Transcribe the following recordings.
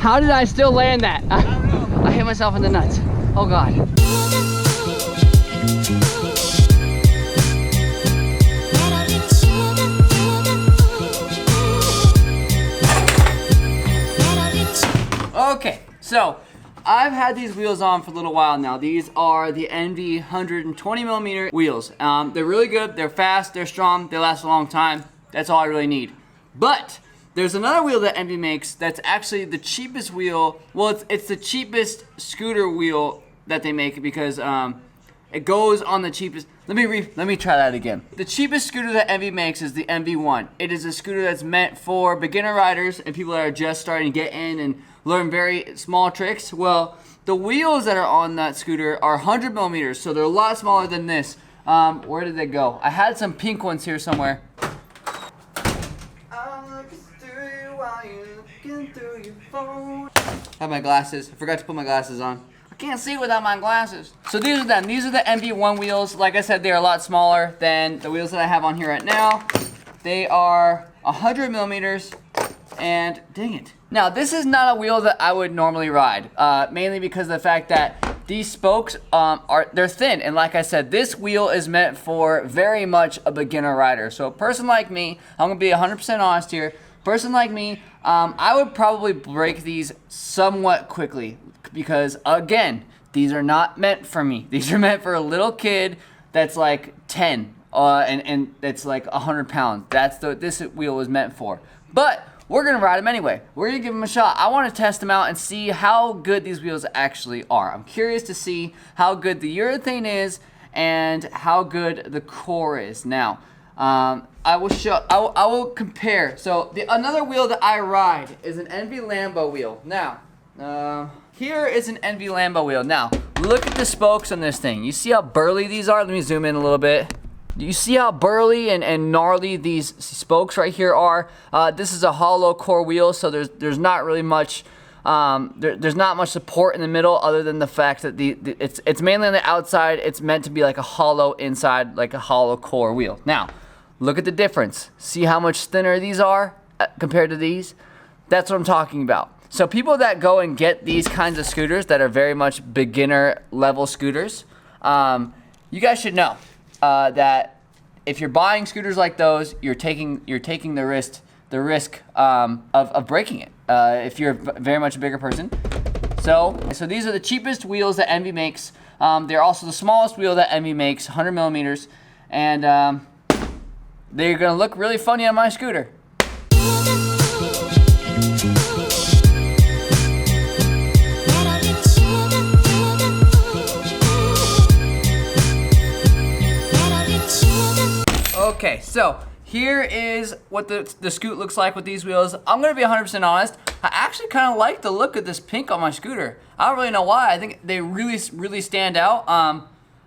How did I still land that? I hit myself in the nuts. Oh God. Okay, so I've had these wheels on for a little while now. These are the NV 120mm wheels. They're really good, they're fast, they're strong, they last a long time. That's all I really need. But there's another wheel that NV makes that's actually the cheapest wheel. Well, it's the cheapest scooter wheel that they make because it goes on the cheapest. Let me try that again. The cheapest scooter that NV makes is the NV1. It is a scooter that's meant for beginner riders and people that are just starting to get in and learn very small tricks. Well, the wheels that are on that scooter are 100mm, so they're a lot smaller than this. Where did they go? I had some pink ones here somewhere. I have my glasses. I forgot to put my glasses on. I can't see without my glasses. So these are them. These are the NV1 wheels. Like I said, they're a lot smaller than the wheels that I have on here right now. They are 100mm, and dang it. Now, this is not a wheel that I would normally ride, mainly because of the fact that these spokes they're thin, and like I said, this wheel is meant for very much a beginner rider. So a person like me, I'm gonna be 100% honest here. Person like me, I would probably break these somewhat quickly because, again, these are not meant for me. These are meant for a little kid that's like 10 and that's like 100 pounds. That's what this wheel was meant for. But we're gonna ride them anyway. We're gonna give them a shot. I wanna test them out and see how good these wheels actually are. I'm curious to see how good the urethane is and how good the core is. Now, I will compare. So another wheel that I ride is an NV Lambo wheel. Now, here is an NV Lambo wheel. Now, look at the spokes on this thing. You see how burly these are? Let me zoom in a little bit. You see how burly and gnarly these spokes right here are? This is a hollow core wheel, so there's not really much. There's not much support in the middle other than the fact that it's mainly on the outside. It's meant to be like a hollow inside, like a hollow core wheel. Now, look at the difference. See how much thinner these are compared to these? That's what I'm talking about. So people that go and get these kinds of scooters that are very much beginner level scooters, you guys should know that if you're buying scooters like those, you're taking the risk of breaking it if you're very much a bigger person. So these are the cheapest wheels that NV makes. They're also the smallest wheel that NV makes, 100mm, and they're gonna look really funny on my scooter. Okay, so here is what the scoot looks like with these wheels. I'm gonna be 100% honest. I actually kind of like the look of this pink on my scooter. I don't really know why. I think they really stand out. I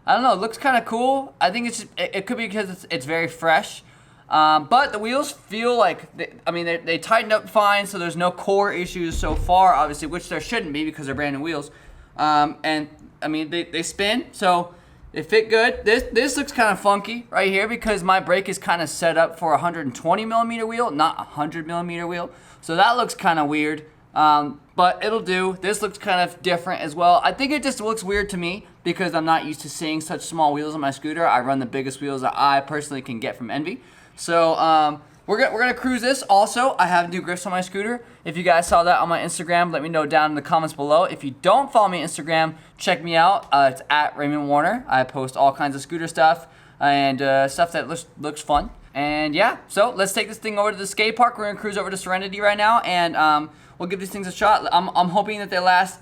don't know. It looks kind of cool. I think it could be because it's very fresh. But the wheels feel like they tightened up fine, so there's no core issues so far, obviously, which there shouldn't be because they're brand new wheels. And I mean they spin, so they fit good. This looks kind of funky right here because my brake is kind of set up for a 120mm wheel, not a 100mm wheel. So that looks kind of weird, but it'll do. This looks kind of different as well. I think it just looks weird to me because I'm not used to seeing such small wheels on my scooter. I run the biggest wheels that I personally can get from NV. So we're gonna cruise this. Also, I have new grips on my scooter. If you guys saw that on my Instagram, let me know down in the comments below. If you don't follow me on Instagram, check me out. It's at Raymond Warner. I post all kinds of scooter stuff and stuff that looks fun. And yeah, so let's take this thing over to the skate park. We're gonna cruise over to Serenity right now, and we'll give these things a shot. I'm hoping that they last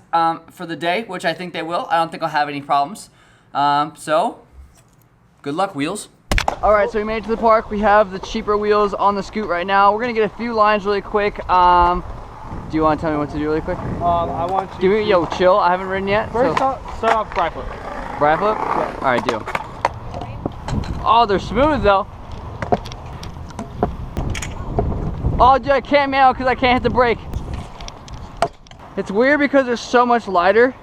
for the day, which I think they will. I don't think I'll have any problems. So good luck, wheels. All right, so we made it to the park. We have the cheaper wheels on the scoot right now. We're gonna get a few lines really quick. Do you want to tell me what to do really quick? I want you to chill. I haven't ridden yet. First, start off bride flip. Bride flip? Yeah. All right, deal. Oh, they're smooth though. Oh, dude, I can't mail because I can't hit the brake. It's weird because they're so much lighter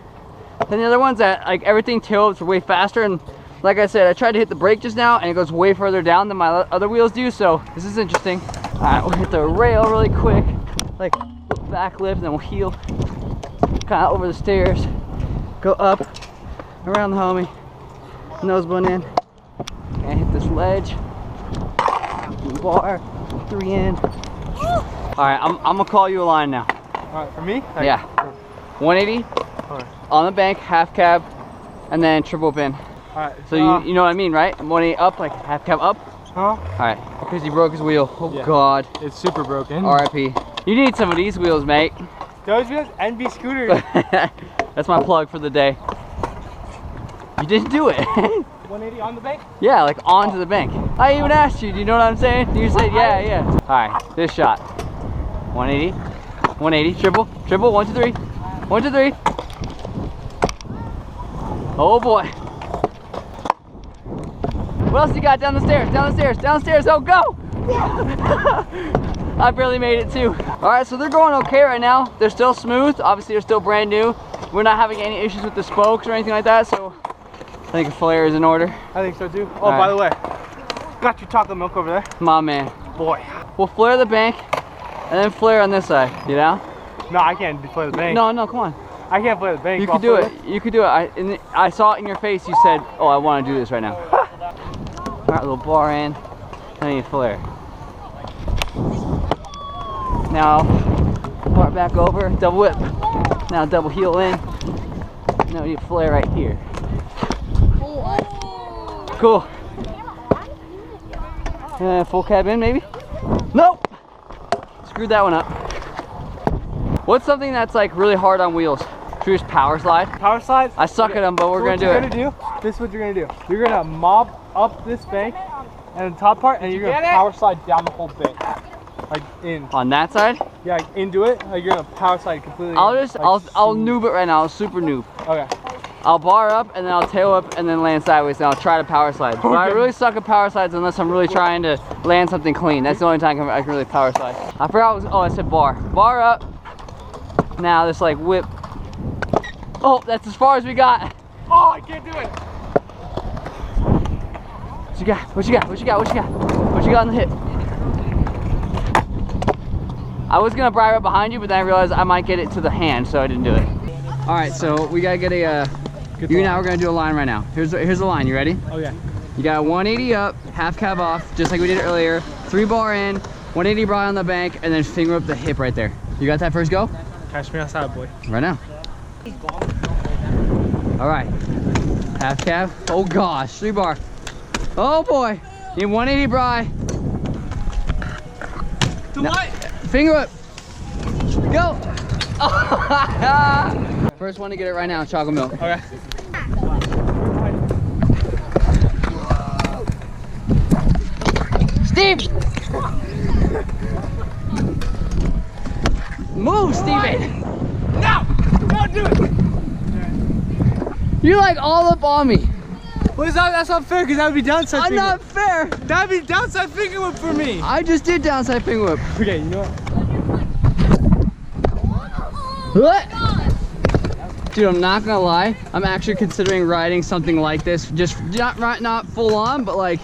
than the other ones that like everything tilts way faster, and like I said, I tried to hit the brake just now and it goes way further down than my other wheels do, so this is interesting. All right, we'll hit the rail really quick. Like, back lift, and then we'll heel kind of over the stairs, go up around the homie, nose bone in, and hit this ledge, bar, 3 in. All right, I'm gonna call you a line now. All right, for me? Yeah. 180 on the bank, half cab, and then triple pin. All right. So you know what I mean, right? 180 up, like half cab up. Huh? All right, because he broke his wheel. Oh Yeah. God. It's super broken. R.I.P. You need some of these wheels, mate. Those wheels, NB scooters. That's my plug for the day. You didn't do it. 180 on the bank? Yeah, like onto the bank. I even asked you, do you know what I'm saying? You said yeah, yeah. All right, this shot. 180, 180, triple, 1, 2, 3, 1, 2, 3. Oh boy. What else you got? Down the stairs, down the stairs, down the stairs. Oh, go! I barely made it too. All right, so they're going okay right now. They're still smooth. Obviously, they're still brand new. We're not having any issues with the spokes or anything like that, so I think a flare is in order. I think so too. Oh, by the way, got your chocolate milk over there. My man. Boy. We'll flare the bank and then flare on this side, you know? No, I can't play the bank. No, come on. I can't play the bank. You could do it. You could do it. I saw it in your face. You said, oh, I want to do this right now. All right, little bar in. Then you flare. Now, bar back over, double whip. Now double heel in. Now you flare right here. Cool. Full cab in, maybe? Nope. Screwed that one up. What's something that's like really hard on wheels? Should we just power slide? Power slide? I suck at them, but we're gonna do it. This is what you're gonna do. You're gonna mob up this bank and the top part, and you're gonna power slide down the whole bank, like in. On that side? Yeah, like into it. Like you're gonna power slide completely. I'll noob it right now. I'll super noob. Okay. I'll bar up and then I'll tail up and then land sideways, and I'll try to power slide. But I really suck at power slides unless I'm really trying to land something clean. That's the only time I can really power slide. I forgot I said bar. Bar up. Now this like whip. Oh, that's as far as we got. Oh, I can't do it. What you got? What you got? What you got? What you got? What you got on the hip? I was gonna bribe it behind you, but then I realized I might get it to the hand, so I didn't do it. All right, so we gotta get a. You and I, we're gonna do a line right now. Here's the line. You ready? Oh yeah. You got 180 up, half cab off, just like we did earlier. 3 bar in, 180 bar on the bank, and then finger up the hip right there. You got that first go? Catch me outside, boy. Right now. All right. Half cab. Oh gosh, 3 bar. Oh boy. Need 180 bri. Do what? Finger up. Go. First one to get it right now, chocolate milk. Okay. Steve! Move, Steven! No! Don't do it! You're like all up on me. What is that? That's not fair, because that would be downside I'm finger not whip. fair. That would be downside finger whip for me. I just did downside finger whip. Okay, you know What? Dude, I'm not gonna lie. I'm actually considering riding something like this. Just not full on, but like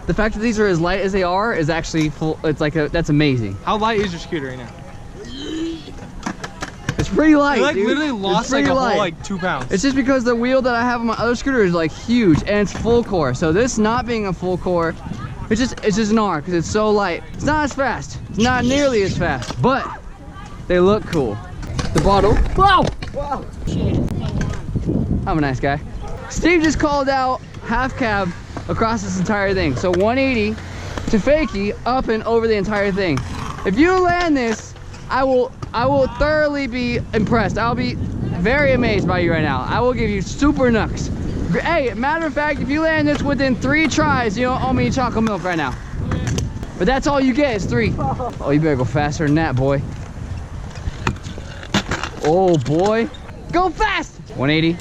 the fact that these are as light as they are is actually full. It's like that's amazing. How light is your scooter right now? It's pretty light. You like dude. literally lost like a whole like 2 pounds. It's just because the wheel that I have on my other scooter is like huge and it's full core. So this not being a full core, it's just an R because it's so light. It's not as fast. It's not nearly as fast, but they look cool. The bottle. Whoa! Wow. I'm a nice guy. Steve just called out half cab across this entire thing. So 180 to fakie up and over the entire thing. If you land this, I will thoroughly be impressed. I'll be very amazed by you right now. I will give you super nooks. Hey, matter of fact, if you land this within 3 tries, you don't owe me chocolate milk right now. But that's all you get is 3. Oh, you better go faster than that, boy. Oh boy, go fast! 180,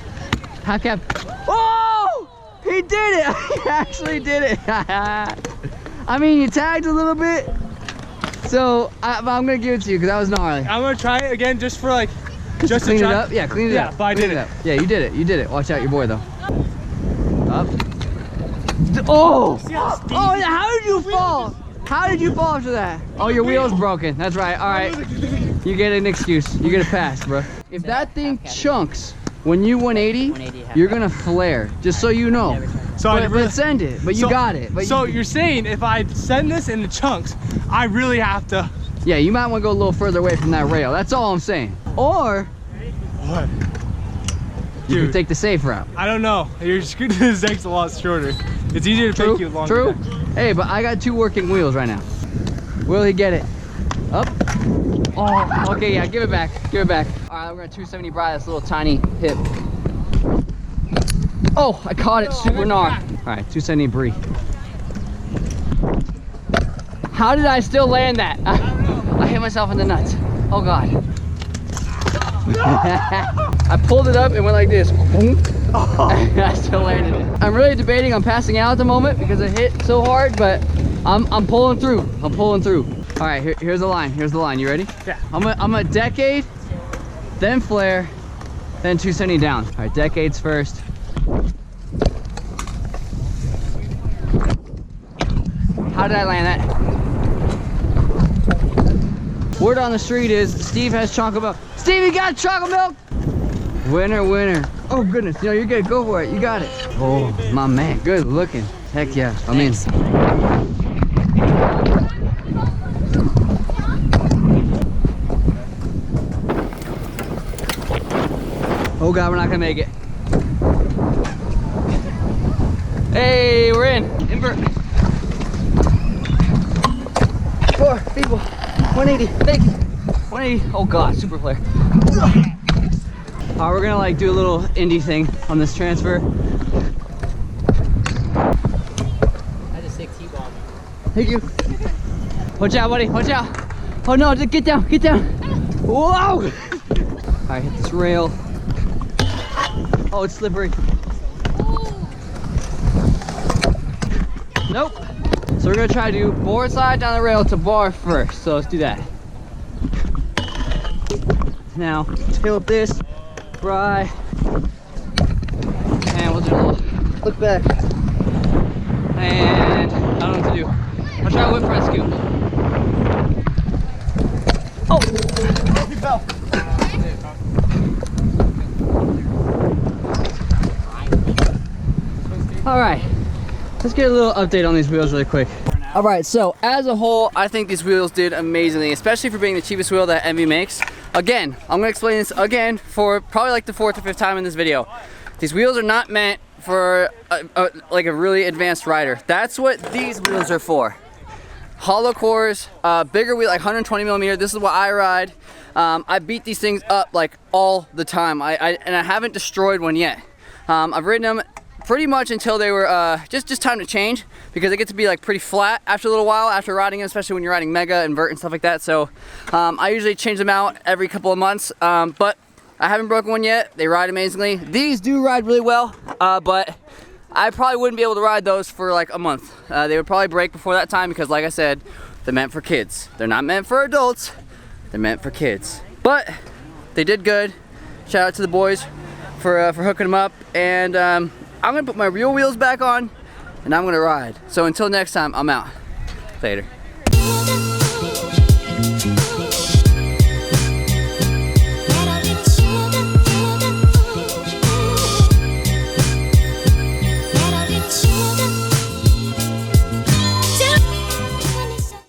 half cab. Oh, he did it! He actually did it. I mean, you tagged a little bit, so I'm gonna give it to you because that was gnarly. I'm gonna try it again just for like, just clean to it try. up. Yeah, clean it up. Yeah, but I did it. Yeah, you did it. You did it. Watch out, your boy though. Up. Oh! Oh, how did you fall? How did you fall after that? Oh, your wheel's broken. That's right. All right. You get an excuse. You get a pass, bro. If that thing chunks when you 180, you're gonna flare. Just so you know. So but send it. But you got it. But so you're saying if I send this in the chunks, I really have to. Yeah, you might want to go a little further away from that rail. That's all I'm saying. Or what? You can take the safe route. I don't know. Your scooter's next a lot shorter. It's easier to take you longer. True. Hey, but I got 2 working wheels right now. Will he get it? Up. Oh, okay, yeah, give it back. Give it back. All right, we're gonna 270 bri this little tiny hip. Oh, I caught it super gnar. All right, 270 brie. How did I still land that? I hit myself in the nuts. Oh God. I pulled it up and went like this. I still landed it. I'm really debating on passing out at the moment because it hit so hard, but I'm pulling through. I'm pulling through. All right, here's the line. Here's the line. You ready? Yeah. I'm a decade, then flare, then 270 down. All right, decades first. How did I land that? Word on the street is Steve has chocolate milk. Steve, you got chocolate milk? Winner, winner. Oh goodness, you know, you're good. Go for it. You got it. Oh, my man. Good looking. Heck yeah. I'm in. Oh God, we're not gonna make it. Hey, we're in. Invert. 4 people. 180. Thank you. 180. Oh God, super flare. We're gonna like do a little indie thing on this transfer. That's a sick T-ball. Thank you. Watch out, buddy. Watch out. Oh no, just get down. Get down. Whoa. All right, hit this rail. Oh, it's slippery. Nope. So we're gonna try to do board slide down the rail to bar first. So let's do that. Now tilt this, fry, and we'll do a little look back. And I don't know what to do. I'll try a whip press scoop. Oh! He fell. All right, let's get a little update on these wheels really quick. All right, so as a whole, I think these wheels did amazingly, especially for being the cheapest wheel that Envy makes. Again, I'm gonna explain this again for probably like the 4th or 5th time in this video. These wheels are not meant for like a really advanced rider. That's what these wheels are for. Hollow cores, bigger wheel, like 120 millimeter. This is what I ride. I beat these things up like all the time. And I haven't destroyed one yet. I've ridden them pretty much until they were just time to change, because they get to be like pretty flat after a little while after riding them, especially when you're riding mega, invert, and stuff like that. So I usually change them out every couple of months, but I haven't broken one yet. They ride amazingly. These do ride really well, but I probably wouldn't be able to ride those for like a month. They would probably break before that time because, like I said, they're meant for kids. They're not meant for adults. They're meant for kids. But they did good. Shout out to the boys for hooking them up. And I'm gonna put my real wheels back on and I'm gonna ride. So until next time, I'm out. Later.